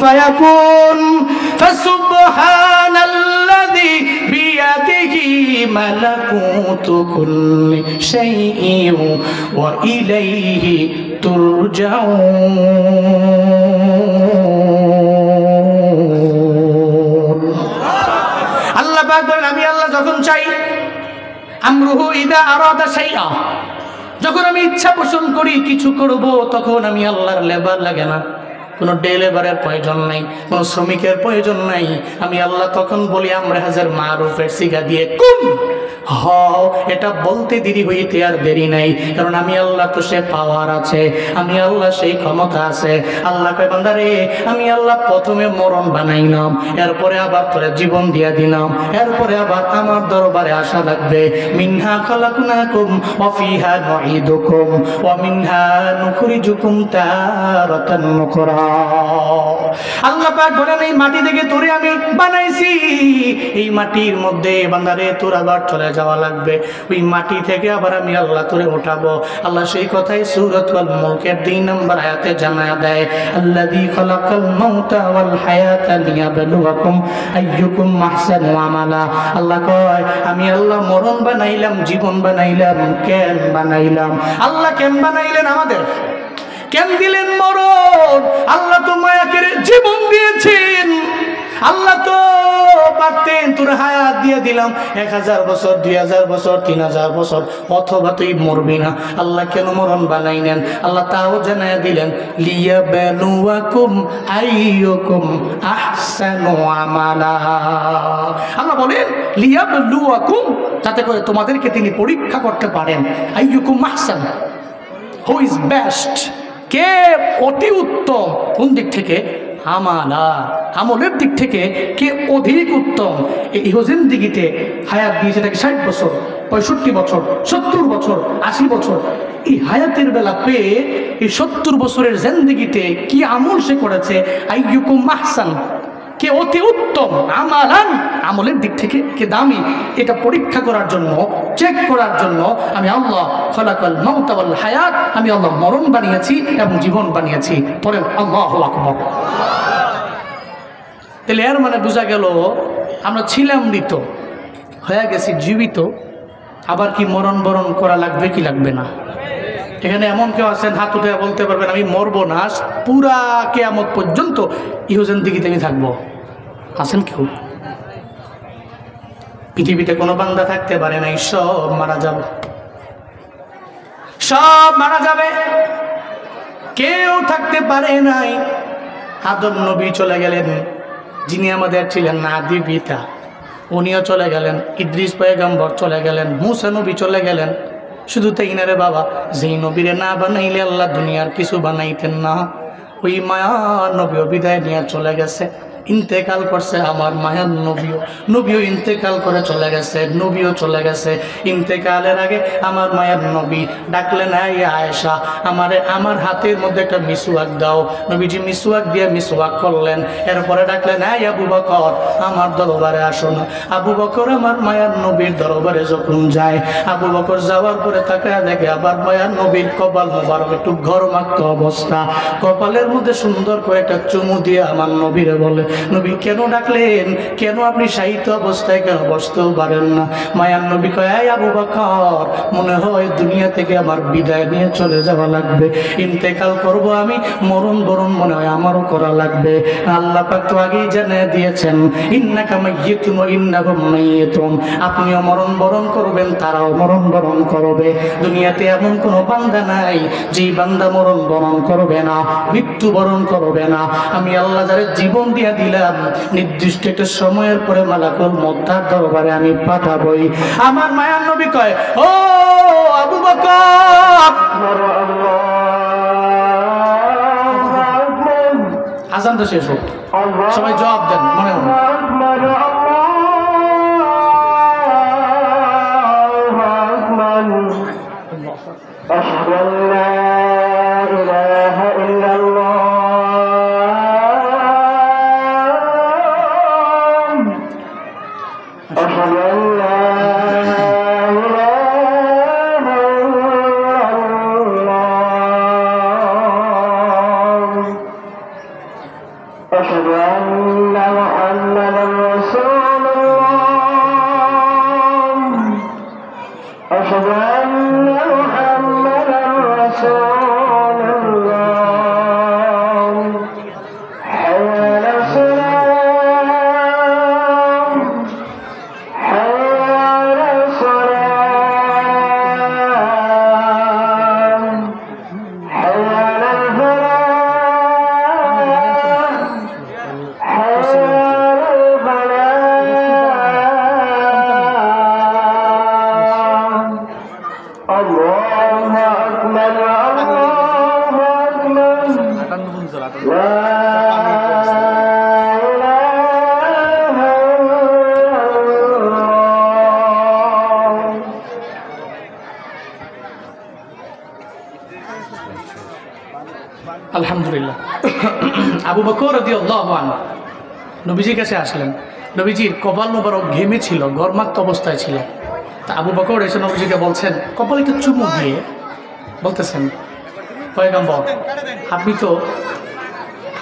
ফায়াকুন ফাসুবহানাল্লাযী বিয়াদিহি মালাকুতু কুল্লি শাইইন ওয়া ইলাইহি তুরজাউন। আল্লাহ পাক বলেন আমি আল্লাহ যখন চাই, আমরুহু ইদা আরাদা শাইআ, যখন আমি ইচ্ছা পোষণ করি কিছু করব, তখন আমি আল্লাহর লেবার লাগে না, কোনো ডে লেবারের প্রয়োজন নাই, কোনো শ্রমিকের প্রয়োজন নাই। আমি আল্লাহ তখন বলি আমরা হাজার মারুফের সিগা দিয়ে কুন হও, এটা বলতে দেরি হইতে আর দেরি নাই, কারণ আমি আল্লাহ তো সে পাওয়ার আছে, আমি আল্লাহ সেই ক্ষমতা আছে। আল্লাহ কয় বান্দারে আমি আল্লাহ প্রথমে মরণ বানাইলাম, এরপরে আবার তোরে জীবন দিয়া দিলাম, এরপরে আবার আমার দরবারে আসা লাগবে। মিনহা খালাকনাকুম ওয়া ফিহা নুঈদুকুম ওয়া মিনহা নুখরিজুকুম তারাতান নুকরা। আল্লাহ পাক বলেন এই মাটি থেকে তোরে আমি বানাইছি, এই মাটির মধ্যে বান্দারে তোর আবার চলে যাওয়া লাগবে, ওই মাটি থেকে আবার আমি আল্লাহ তোরে উঠাবো। আল্লাহ সেই কথাই সূরাতুল মুলকের 2 নম্বর আয়াতে জানায়া দেয়, আল্লাযী খালাকাল মাউতা ওয়াল হায়াতা লিয়াবলুয়াকুম আইয়ুকুম আহসানু আমালা। আল্লাহ কয় আমি আল্লাহ মরণ বানাইলাম, জীবন বানাইলাম, কেন বানাইলাম? আল্লাহ কেন বানাইলেন আমাদের? কেন দিলেন মরণ? আল্লাহ তো মায়া করে জীবন দিয়েছেন। আল্লাহ তো পারতেন তোর হায়াত দিয়ে দিলাম 1000 বছর, 2000 বছর, 3000 বছর, অথবা তুই মরবি না। আল্লাহ কেন মরণ বানাইলেন? আল্লাহ তাও জানায় দিলেন লিয়াবলুয়াকুম আইয়ুকুম আহসানু আমালা। আল্লাহ বলেন লিয়াবলুয়াকুম, যাতে করে তোমাদেরকে তিনি পরীক্ষা করতে পারেন। আইয়ুকুম আহসান, হু ইজ বেস্ট, কে অতি উত্তম। কোন দিক থেকে? আমালা, আমলের দিক থেকে কে অধিক উত্তম। এই জিন্দেগিতে হায়াত দিয়েছে তাকে 60 বছর, 65 বছর, 70 বছর, 80 বছর। এই হায়াতের বেলা পেয়ে এই 70 বছরের জিন্দেগিতে কি আমল সে করেছে? আইয়ুকুম আহসান, কে অতি উত্তম, আমালান, আমলের দিক থেকে কে দামি, এটা পরীক্ষা করার জন্য, চেক করার জন্য আমি আল্লাহ খালাকাল মাউতা ওয়াল হায়াত, আমি আল্লাহ মরণ বানিয়েছি এবং জীবন বানিয়েছি। পরে আল্লাহু আকবার। তাহলে এর মানে বোঝা গেল আমরা ছিলাম মৃত, হয়ে গেছি জীবিত, আবার কি মরণ বরণ করা লাগবে কি লাগবে না? এখানে এমন কেউ আছেন হাত উঠে বলতে পারবেন আমি মরবো না, পুরা কিয়ামত পর্যন্ত ইহজিন্দেগিতে আমি থাকবো? আছেন কেউ? পৃথিবীতে কোনো বান্দা থাকতে পারে নাই, সব মারা যাবে, সব মারা যাবে। কেউ থাকতে পারে নাই। আদম নবী চলে গেলেন, যিনি আমাদের ছিলেন না আদি পিতা, উনিও চলে গেলেন। ইদ্রিস পয়গম্বর চলে গেলেন, মুসা নবী চলে গেলেন। শুধু তাই না রে বাবা, যেই নবীরে না বানাইলে আল্লাহ দুনিয়ার কিছু বানাইতেন না। ওই মায়ার নবীও বিদায় নিয়ে চলে গেছে, ইন্তেকাল করছে। আমার মায়ার নবীও ইন্তেকাল করে চলে গেছে, নবীও চলে গেছে। ইন্তেকালের আগে আমার মায়ার নবী ডাকলেন, এই আয়েশা, আমার হাতের মধ্যে একটা মিসওয়াক দাও। নবীজি মিসওয়াক দিয়ে মিসওয়াক করলেন। এরপরে ডাকলেন, এই আবু বকর, আমার দরবারে আসো না। আবু বকর আমার মায়ার নবীর দরবারে যখন যায়, আবু বকর যাওয়ার পরে তাকায় দেখে আবার মায়ার নবীর কপাল মোবারক একটু ঘরমাক্ত অবস্থা। কপালের মধ্যে সুন্দর করে একটা চুমু দিয়ে আমার নবীরে বলে, নবী কেন ডাকলেন? কেন আপনি সাহিত্য অবস্থায় কেন বসতেও পারেন না? মায়ার নবী কয়, এই আবু বকর, মনে হয় দুনিয়া থেকে আমার বিদায় নিয়ে চলে যাওয়া লাগবে, ইন্তেকাল করব আমি, মরণ বরণ মনে হয় আমারও করা লাগবে। আল্লাহ পাক তো আগেই জানিয়ে দিয়েছেন, ইন্নাকা মাইয়িতুন ওয়া ইন্নাহুম মাইয়িতুন, আপনিও মরণ বরণ করবেন, তারাও মরণ বরণ করবে। দুনিয়াতে এমন কোনো বান্দা নাই যেই বান্দা মরণ বরণ করবে না, মৃত্যু বরণ করবে না। আমি আল্লাহ যারে জীবন দিয়া দিলাম, নির্দিষ্ট একটা সময়ের পরে মালাকুল মউত তার দরবারে আমি পাঠাবই। আমার মায়ার নবী কয়, ও আবু বকর, আজান তো শেষ হোক, সবাই জবাব দেন মনে মনে। আবু বকর রাদিয়াল্লাহু আনহু নবীজির কাছে আসলেন। নবীজির কপাল মোবারক ঘেমে ছিল, গরমাক্ত অবস্থায় ছিল। তা আবু বকর এসে নবীজিকে বলছেন, কপালে একটু চুমু দিয়ে বলতেছেন, পয়গম্বর আপনি তো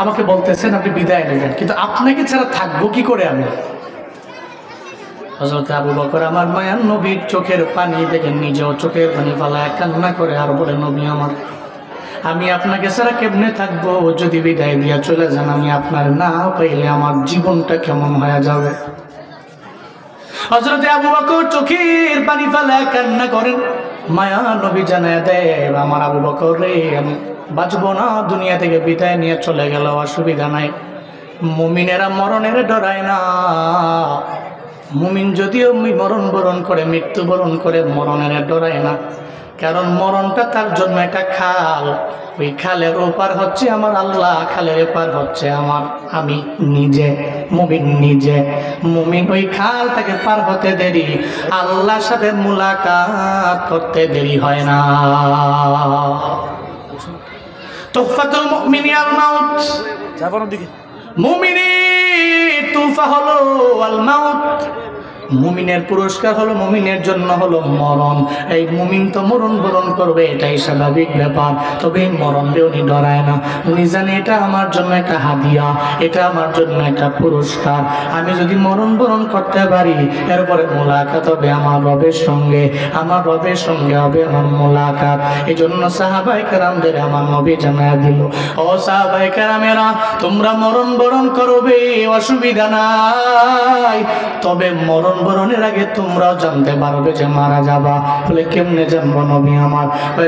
আমাকে বলতেছেন আপনি বিদায় নেবেন, কিন্তু আপনাকে ছাড়া থাকবো কি করে আমি? হযরত আবু বকর আমার মায়ার নবীর চোখের পানি দেখে নিজেও চোখের পানি ফালায় কান্না করে আর বলে, নবী আমার, আমি আপনাকে ছাড়া কেমনে থাকবো? যদি বিদায় দিয়া চলে যান, আমি আপনার না পাইলে আমার জীবনটা কেমন হয়ে যাবে। হযরত আবু বকর চোখের পানি ফালায় কান্না করেন। মায়া নবী জানায় দেয়, আমার আবু বকর রে, আমি বাঁচবো না, দুনিয়া থেকে বিদায় নিয়ে চলে গেল, অসুবিধা নাই। মুমিনেরা মরণের ডরায় না। মুমিন যদিও মরণ বরণ করে, মৃত্যুবরণ করে, মরণের ডরায় না। কারণ মরণটা তার জন্য একটা খাল, ওই খালের ওপার হচ্ছে আমার আল্লাহ, খালের এপার হচ্ছে আমি নিজে, মুমিন নিজে। মুমিন ওই খালটাকে পার হতে দেরি, আল্লাহর সাথে মুলাকাত করতে দেরি হয় না। তুহফাতুল মুমিনিল মাউত, মুমিনের তুফা হলো আল মাউত। মুমিনের পুরস্কার হলো, মুমিনের জন্য হলো মরণ। এই মুমিন তো মরণ বরণ করবে, এটাই স্বাভাবিক ব্যাপার। তবে মরণ দিয়ে উনি ডরায় না। উনি জানে এটা আমার জন্য একটা হাদিয়া, এটা আমার জন্য একটা পুরস্কার। আমি যদি মরণ বরণ করতে পারি, এরপরে মোলাকাত হবে আমার রবের সঙ্গে, আমার রবের সঙ্গে হবে আমার মোলাকাত। এই জন্য সাহাবায়ে কেরামদের আমার নবী জানায় দিল, ও সাহাবায়ে কেরামেরা, তোমরা মরণ বরণ করবে, অসুবিধা নাই, তবে মরণ বরণের আগে তোমরাও জানতে পারবে যে মারা যাবা। বলে কেমনে জানবো নবী আমার?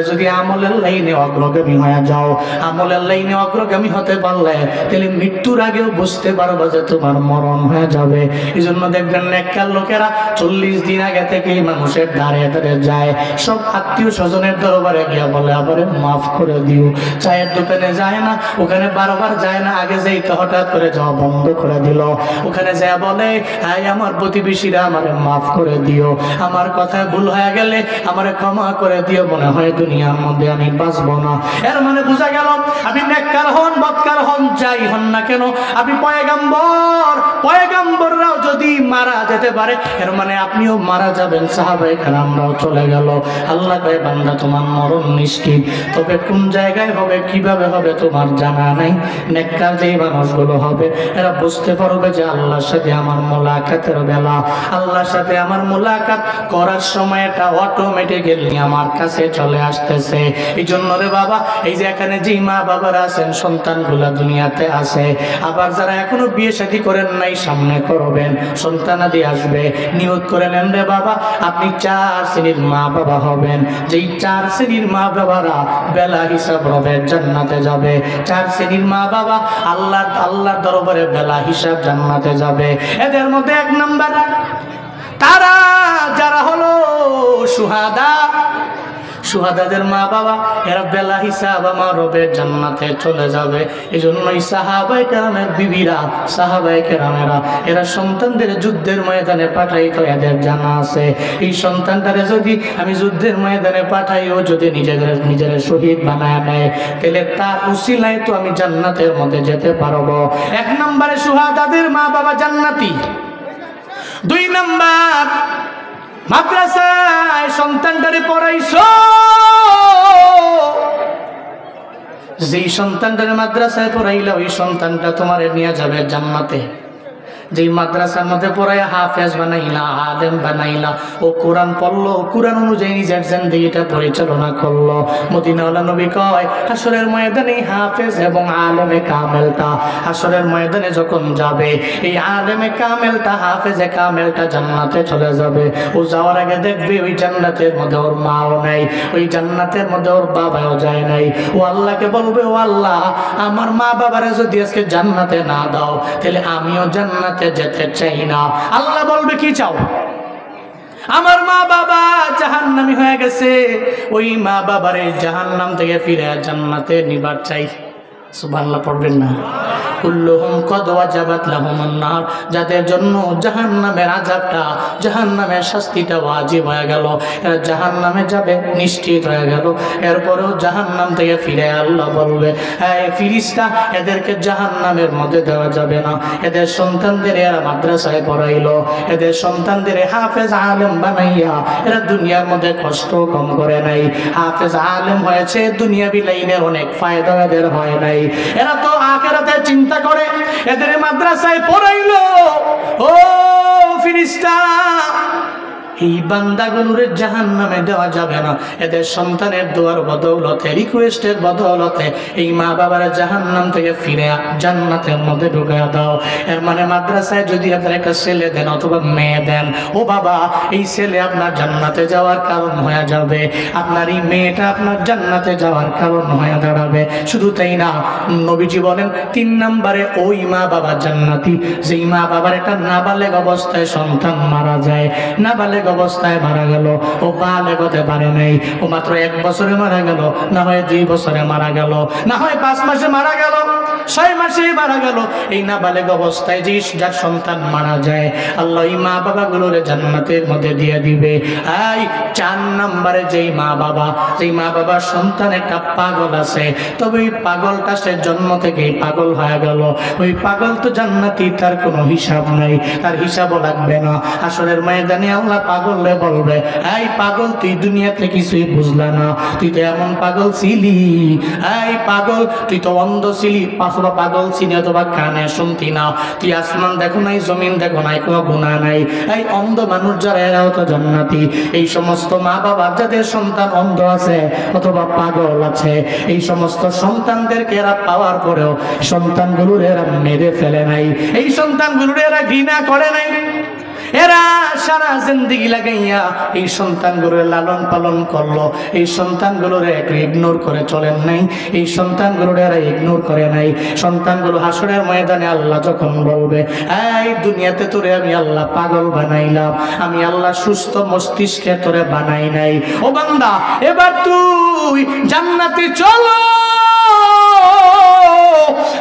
যদি আমলের লাইনে অগ্রগামী হয়ে যাও, আমলের লাইনে অগ্রগামী হতে পারলে তাহলে মৃত্যুর আগেও বুঝতে পারবা যে তোমার মরণ হয়ে যাবে। এই জন্য দেখবেন নেককার লোকেরা 40 দিন আগে থেকেই মানুষের দ্বারে দ্বারে যায়, সব আত্মীয় স্বজনের দরবারে গিয়া বলে, আবার মাফ করে দিও। চায়ের দোকানে যায় না, ওখানে বারবার যায় না, আগে যাইতে হঠাৎ করে যাওয়া বন্ধ করে দিল। ওখানে যায় বলে, হ্যাঁ আমার প্রতিবেশীরা আমারে মাফ করে দিও, আমার কথায় ভুল হয়ে গেলে আমারে ক্ষমা করে দিও, মনে হয় দুনিয়ার মধ্যে আমি বাঁচবো না। এর মানে বোঝা গেল, আপনি নেককার হন, বদকার হন, যাই হন না কেন, আপনি পয়গাম্বর, পয়গাম্বররাও যদি মারা যেতে পারে, এর মানে আপনিও মারা যাবেন। সাহাবায়ে কেরামরাও চলে গেল। আল্লাহ কয়, বান্দা তোমার মরণ নিশ্চিত, তবে কোন জায়গায় হবে, কিভাবে হবে তোমার জানা নাই। নেককার যেই মানুষগুলো হবে, এরা বুঝতে পারবে যে আল্লাহর সাথে আমার মোলাকাতের বেলা, আল্লাহর সাথে আমার মোলাকাত করার সময়টা অটোমেটিক্যালি আমার কাছে চলে আসতেছে। এই জন্য রে বাবা, এই যে এখানে যেই মা বাবারা আছেন, সন্তানগুলা দুনিয়াতে আছে, আবার যারা এখনো বিয়ে শাদী করেন নাই, সামনে করবেন, সন্তানাদি আসবে, নিয়ত করে নেন রে বাবা, আপনি 4 শ্রেণীর মা বাবা হবেন। যেই 4 শ্রেণীর মা বাবারা বেলা হিসাব হবে জান্নাতে যাবে। 4 শ্রেণীর মা বাবা আল্লাহর দরবারে বেলা হিসাব জান্নাতে যাবে। এদের মধ্যে 1 নাম্বার তারা যারা হলো শুহাদা, শুহাদাদের মা বাবা, এরা বেলা হিসাব আমার রবের জান্নাতে চলে যাবে। এই জন্যই সাহাবায়ে কেরামের বিবিরা, সাহাবায়ে কেরামেরা এরা সন্তানদের যুদ্ধের ময়দানে পাঠাইতো, এদের জানা আছে এই সন্তানটারে যদি আমি যুদ্ধের ময়দানে পাঠাইও, যদি নিজের শহীদ বানায় নেয়, তাহলে তার উসিলায় তো আমি জান্নাতের মধ্যে যেতে পারবো। 1 নম্বরে শুহাদাদের মা বাবা জান্নাতি। 2 নাম্বার, মাদ্রাসায় সন্তানটারে পড়াইছো, যেই সন্তানটারে মাদ্রাসায় পড়াইলা, ওই সন্তানটা তোমারে নিয়ে যাবে জান্নাতে। যেই মাদ্রাসার মধ্যে পড়াইয়া হাফেজ বানাইলা, আলেম বানাইলা, ও কোরআন পড়লো, কোরআন অনুযায়ী নিজের জিন্দেগিটা পরিচালনা করলো। মদিনাওয়ালা নবী কয়, হাসরের ময়দানে হাফেজ এবং আলেমে কামেলটা হাসরের ময়দানে যখন যাবে, এই আলেমে কামেলটা, হাফেজে কামেলটা জান্নাতে চলে যাবে। ও যাওয়ার আগে দেখবে ওই জান্নাতের মধ্যে ওর মাও নাই, ওই জান্নাতের মধ্যে ওর বাবাও যায় নাই। ও আল্লাহকে বলবে, ও আল্লাহ, আমার মা বাবারা যদি আজকে জান্নাতে না দাও, তাহলে আমিও জান্নাতে যেতে চাই না। আল্লাহ বলবে, কি চাও? আমার মা বাবা জাহান্নামী হয়ে গেছে, ওই মা বাবারে জাহান্নাম থেকে ফিরে জান্নাতে নিবার চাই। সুবহানাল্লাহ পড়বেন না? কুল্লুহুম কদ ওয়াজাবাত লাহুমুন নার, যাদের জন্য জাহান্নামের আযাবটা, জাহান্নামের শাস্তিটা ওয়াজিব হয়ে গেল, এরা জাহান্নামে যাবে নিশ্চিত হয়ে গেল। এরপরেও জাহান্নাম থেকে ফিরে আল্লাহ বলবে, হ্যাঁ ফিরিস্তা এদেরকে জাহান্নামের মধ্যে দেওয়া যাবে না। এদের সন্তানদের এরা মাদ্রাসায় পড়াইলো, এদের সন্তানদের হাফেজ আলেম বানাইয়া এরা দুনিয়ার মধ্যে কষ্ট কম করে নাই। হাফেজ আলেম হয়েছে, দুনিয়াবি লাইনের অনেক ফায়দা এদের হয় নাই। এরা তো আখিরাতে চিন্তা করে, এদের মাদ্রাসায় পড়াইলো। ও ফিরিস্তা, এই বান্দাগুলোরে জাহান্নামে দেওয়া যাবে না। এদের সন্তানের দোয়ার বদৌলতে, রিকোয়েস্টের বদৌলতে এই মা বাবার জাহান্নাম থেকে ফিরে জান্নাতের মধ্যে ঢুকিয়ে দাও। এর মানে মাদ্রাসায় যদি আপনার একটা ছেলে দেন অথবা মেয়ে দেন, ও বাবা এই ছেলে আপনার জান্নাতে যাওয়ার কারণ হয়ে যাবে, আপনার এই মেয়েটা আপনার জান্নাতে যাওয়ার কারণ হয়ে দাঁড়াবে। শুধু তাই না, নবীজি বলেন 3 নম্বরে ওই মা বাবা জান্নাতি যেই মা বাবার একটা নাবালেগ অবস্থায় সন্তান মারা যায়। নাবালেগ অবস্থায় মারা গেল, ও বালেগ হতে পারে নাই, ও মাত্র 1 বছরে মারা গেল, না হয় 2 বছরে মারা গেল, না হয় 5 মাসে মারা গেল, 6 মাসে মারা গেল। এই নাবালেগ অবস্থায় যে যার সন্তান মারা যায়, আল্লাহ এই মা বাবাগুলোরে জান্নাতের মধ্যে দিয়ে দিবে। এই 4 নম্বরে যেই মা বাবার সন্তান একটা পাগল আছে, তবে ওই পাগলটা সে জন্ম থেকেই পাগল হয়ে গেল, ওই পাগল তো জান্নাতি, তার কোনো হিসাব নাই, তার হিসাবও লাগবে না। আসরের ময়দানে আল্লাহ পাগলে বলবে, এই পাগল তুই দুনিয়াতে কিছুই বুঝলা না, তুই তো এমন পাগল ছিলি, এই পাগল তুই তো অন্ধ ছিলি, অথবা পাগল ছিলি অথবা কানে শুনতি না, তুই আসমান দেখো নাই, জমিন দেখো নাই, কোনো গুনাহ নাই। এই অন্ধ মানুষ যারা এরাও তো জান্নাতি। এই সমস্ত মা বাবা যাদের সন্তান অন্ধ আছে অথবা পাগল আছে, এই সমস্ত সন্তানদেরকে এরা পাওয়ার পরেও সন্তানগুলোর এরা মেরে ফেলে নাই, এই সন্তানগুলোর এরা ঘৃণা করে নাই। এরা সারা জিন্দেগি লাগাইয়া এই সন্তানগুলোর লালন পালন করলো, এই সন্তানগুলোরে একটু ইগনোর করে চলেন নাই, এই সন্তানগুলোর এরা ইগনোর করে নাই। সন্তানগুলো হাসরের ময়দানে আল্লাহ যখন বলবে, এই দুনিয়াতে তোরে আমি আল্লাহ পাগল বানাইলাম, আমি আল্লাহ সুস্থ মস্তিষ্কে তোরে বানাই নাই, ও বান্দা এবার তুই জান্নাতে চলো,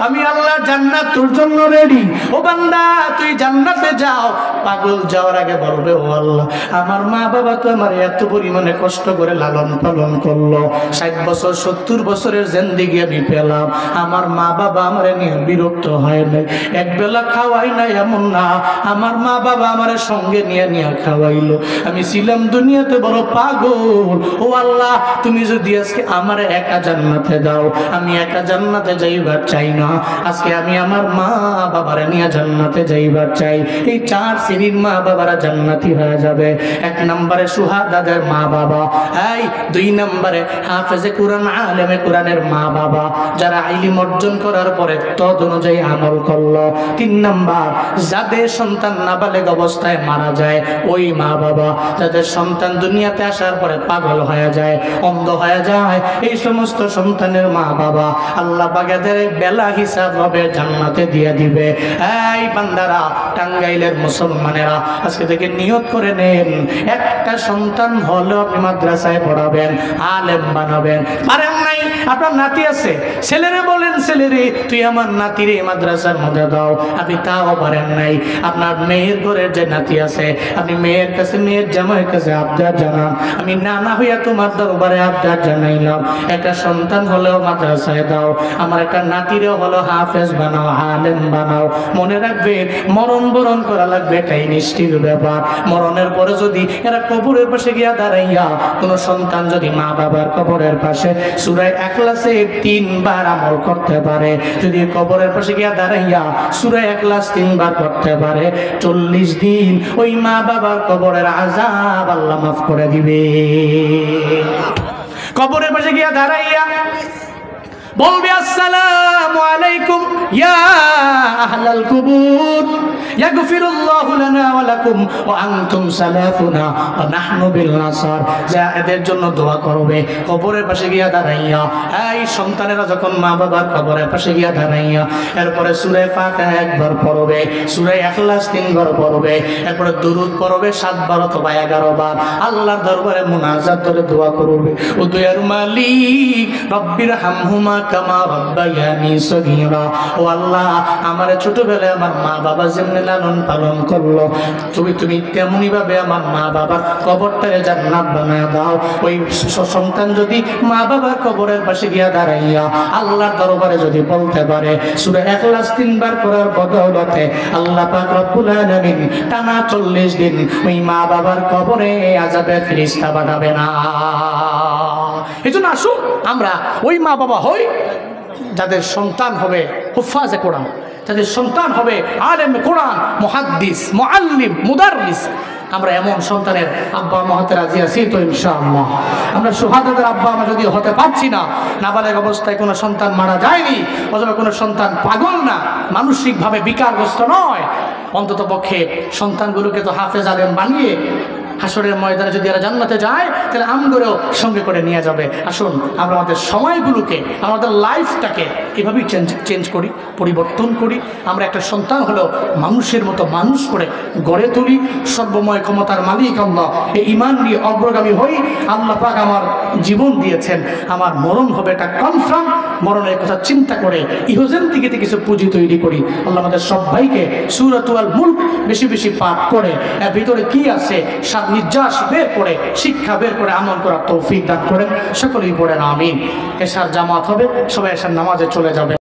আমি আল্লাহ জান্নাত তোর জন্য রেডি, ও বান্দা তুই জান্নাতে যাও। পাগল যাওয়ার আগে বলবে, ও আল্লাহ আমার মা বাবা তো আমার এত পরিমাণে কষ্ট করে লালন পালন করলো, 60 বছর 70 বছরের জিন্দেগি আমি পেলাম, আমার মা বাবা আমার নিয়ে বিরক্ত হয় নাই, একবেলা খাওয়াই নাই এমন না, আমার মা বাবা আমার সঙ্গে নিয়ে নিয়ে খাওয়াইলো, আমি ছিলাম দুনিয়াতে বড় পাগল। ও আল্লাহ তুমি যদি আজকে আমার একা জান্নাতে দাও, আমি একা জান্নাতে যাইবার চাই না, আজকে আমি আমার মা বাবার নিয়ে জান্নাতে যাইবার চাই। এই 4 শ্রেণীর মা বাবারা জান্নাতি হয়ে যাবে। 1 নম্বরে সুহাদাদের মা বাবা, এই 2 নম্বরে হাফেজে কোরআন আলেমে কোরআনের মা বাবা, যারা ইলম অর্জন করার পরে তদ অনুযায়ী আমল করলো। 3 নম্বর যাদের সন্তান নাবালেগ অবস্থায় মারা যায়, ওই মা বাবা, যাদের সন্তান দুনিয়াতে আসার পরে পাগল হয়ে যায়, অন্ধ হয়ে যায়, এই সমস্ত সন্তানের মা বাবা আল্লাহ বাগাদের বেলা হিসাব হবে জান্নাতে দিয়ে দিবে। এই বান্দারা, টাঙ্গাইলের মুসলমানেরা আজকে থেকে নিয়ত করে নেন, একটা সন্তান হলেও আপনি মাদ্রাসায় পড়াবেন, আলেম বানাবেন। পারেন নাই, আপনার নাতি আছে, ছেলেরে বলেন, ছেলেরে তুই আমার নাতিরে মাদ্রাসার মধ্যে দাও, আপনি তাও পারেন নাই। আপনার মেয়ের ঘরের যে নাতি আছে, আপনি মেয়ের কাছে, মেয়ের জামাইয়ের কাছে আবদার জানান, আমি নানা হইয়া তোমার দরবারে আবদার জানাইলাম, একটা সন্তান হলেও মাদ্রাসায় দাও, আমার একটা নাতিরেও হলো হাফেজ বানাও, আলেম বানাও। মনে রাখবে মরণ বরণ করা লাগবে, এটাই নিশ্চিত ব্যাপার। মরণের পরে যদি এরা কবরের পাশে গিয়া দাঁড়াইয়া, কোন সন্তান যদি মা বাবার কবরের পাশে সূরা ইখলাসে 3 বার আমল করতে পারে, যদি কবরের পাশে গিয়া দাঁড়াইয়া সূরা ইখলাস 3 বার করতে পারে, 40 দিন ওই মা বাবার কবরের আযাব আল্লাহ মাফ করে দিবে। কবরের পাশে গিয়া দাঁড়াইয়া বলবে, আসসালামু আলাইকুম ইয়া আহলাল কুবুর, ইয়াগফিরুল্লাহু লানা ওয়া লাকুম ওয়া আনতুম সালাফুনা ওয়া নাহনু বিল নাসার। যা এদের জন্য দোয়া করবে কবরের পাশে গিয়া দাঁড়াইয়া। এই সন্তানেরা যখন মা বাবার কবরের পাশে গিয়া দাঁড়াইয়া, এরপরে সূরা ফাতিহা 1 বার পড়বে, সূরা ইখলাস 3 বার পড়বে, এরপরে দুরূদ পড়বে 7 বার অথবা 11 বার, আল্লাহর দরবারে মুনাজাত করে দোয়া করবে, ও দয়ার মালিক রব্বির হামহুমা কামা রাব্বায়ানি সগীরা। ও আল্লাহ, আমার ছোটবেলায় আমার মা বাবা যেমনি লালন পালন করলো, তুমি তেমনি ভাবে আমার মা বাবার কবরটাকে জান্নাত বানায় দাও। ওই সন্তান যদি মা বাবার কবরের পাশে গিয়া দাঁড়াইয়া আল্লাহর দরবারে যদি বলতে পারে সূরা ইখলাস 3 বার করার বদৌলতে আল্লাহ পাক রব্বুল আলামিন টানা 40 দিন ওই মা বাবার কবরে আযাবে ফেরেশতা পাঠাবে না। এজন্য আসুন আমরা ওই মা বাবা হই যাদের সন্তান হবে হুফাজে কোরআন, যাদের সন্তান হবে আলেম কোরআন, মুহাদ্দিস, মুআল্লিম, মুদাররিস। আমরা এমন সন্তানের আব্বা মা হতে রাজি আছি তো ইনশাআল্লাহ। আমরা সুহাদাদের আব্বা মা যদি হতে পারছি না, নাবালেগ অবস্থায় কোনো সন্তান মারা যায়নি, অথবা কোনো সন্তান পাগল না, মানসিকভাবে বিকারগ্রস্ত নয়, অন্তত পক্ষে সন্তানগুলোকে তো হাফেজ আলেম বানিয়ে হাসরের ময়দানে যদি এরা জান্নাতে যায় তাহলে আমগুলোও সঙ্গে করে নিয়ে যাবে। আসুন আমরা আমাদের সময়গুলোকে, আমাদের লাইফটাকে এভাবেই চেঞ্জ করি, পরিবর্তন করি। আমরা একটা সন্তান হলেও মানুষের মতো মানুষ করে গড়ে তুলি। সর্বময় ক্ষমতার মালিক আল্লাহ, এই ঈমান নিয়ে অগ্রগামী হই। আল্লাহ পাক আমার জীবন দিয়েছেন, আমার মরণ হবে এটা কনফার্ম। মরণের কথা চিন্তা করে ইহজেন থেকে কিছু পুঁজি তৈরি করি। আল্লাহ আমাদের সবাইকে সূরাতুল মুলক বেশি বেশি পাঠ করে এর ভিতরে কি আছে নির্যাস বের করে, শিক্ষা বের করে আমল করার তৌফিক দান করেন। সকলেই পড়েন আমিন। এশার জামাত হবে, সবাই এশার নামাজে চলে যাবে।